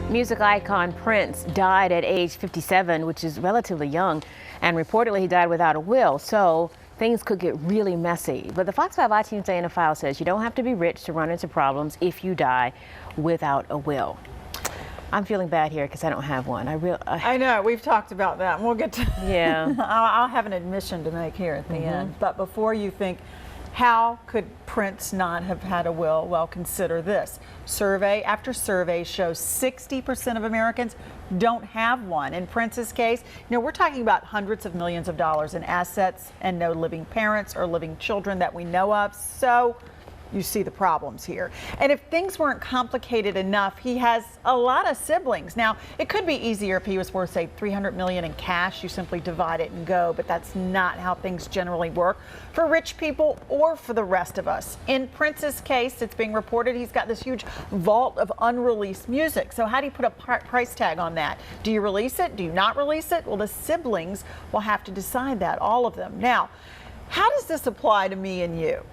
Music icon Prince died at age 57, which is relatively young, and reportedly he died without a will, so things could get really messy. But the Fox 5 iTunes Dana Fowle says you don't have to be rich to run into problems if you die without a will. I'm feeling bad here because I don't have one. I know, we've talked about that, and we'll get to yeah. I'll have an admission to make here at the end. But before you think, how could Prince not have had a will? Well, consider this. Survey after survey shows 60% of Americans don't have one. In Prince's case, we're talking about hundreds of millions of dollars in assets and no living parents or living children that we know of. So you see the problems here. And if things weren't complicated enough, he has a lot of siblings. Now, it could be easier if he was worth, say, $300 million in cash. You simply divide it and go, but that's not how things generally work for rich people or for the rest of us. In Prince's case, it's being reported he's got this huge vault of unreleased music. So how do you put a price tag on that? Do you release it? Do you not release it? Well, the siblings will have to decide that, all of them. Now, how does this apply to me and you?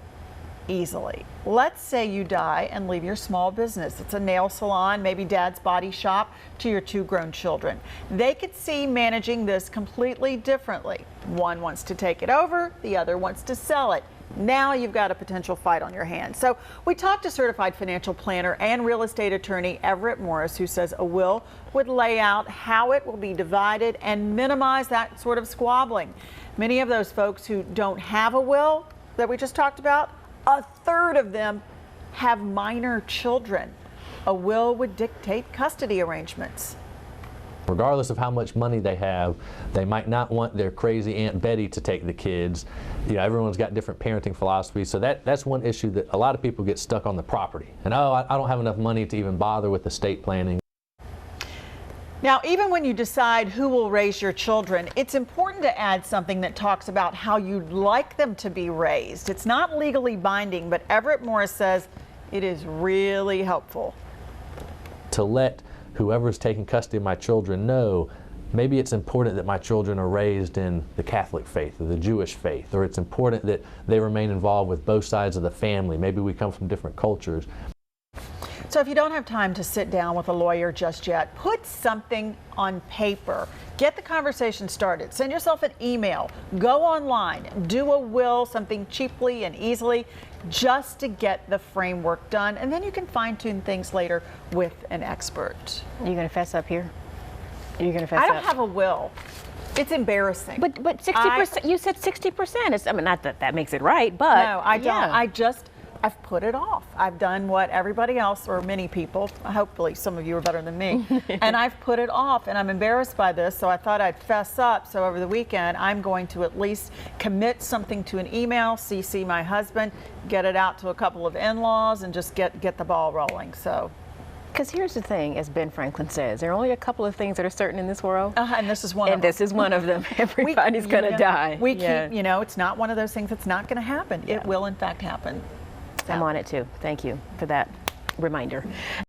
Easily. Let's say you die and leave your small business. It's a nail salon, maybe dad's body shop, to your two grown children. They could see managing this completely differently. One wants to take it over, the other wants to sell it. Now you've got a potential fight on your hands. So we talked to certified financial planner and real estate attorney Everett Morris, who says a will would lay out how it will be divided and minimize that sort of squabbling. Many of those folks who don't have a will that we just talked about, a third of them have minor children. A will would dictate custody arrangements. Regardless of how much money they have, they might not want their crazy Aunt Betty to take the kids. Everyone's got different parenting philosophies, so that's one issue that a lot of people get stuck on the property. And I don't have enough money to even bother with estate planning. Now, even when you decide who will raise your children, it's important to add something that talks about how you'd like them to be raised. It's not legally binding, but Everett Morris says it is really helpful. To let whoever's taking custody of my children know, maybe it's important that my children are raised in the Catholic faith or the Jewish faith, or it's important that they remain involved with both sides of the family. Maybe we come from different cultures. So if you don't have time to sit down with a lawyer just yet, put something on paper. Get the conversation started. Send yourself an email. Go online. Do a will, something cheaply and easily, just to get the framework done. And then you can fine-tune things later with an expert. Are you going to fess up here? Are you going to fess up? I don't have a will. It's embarrassing. But 60%, you said 60%. I mean, not that that makes it right, but. No, I don't. I've put it off. I've done what everybody else, or many people, hopefully some of you are better than me, and I've put it off, and I'm embarrassed by this, so I thought I'd fess up. So over the weekend, I'm going to at least commit something to an email, CC my husband, get it out to a couple of in-laws, and just get the ball rolling. So. Because here's the thing, as Ben Franklin says, there are only a couple of things that are certain in this world. And this is one of them. And this is one of them. Everybody's going to die. We keep, it's not one of those things that's not going to happen. Yeah. It will, in fact, happen. I'm on it too. Thank you for that reminder.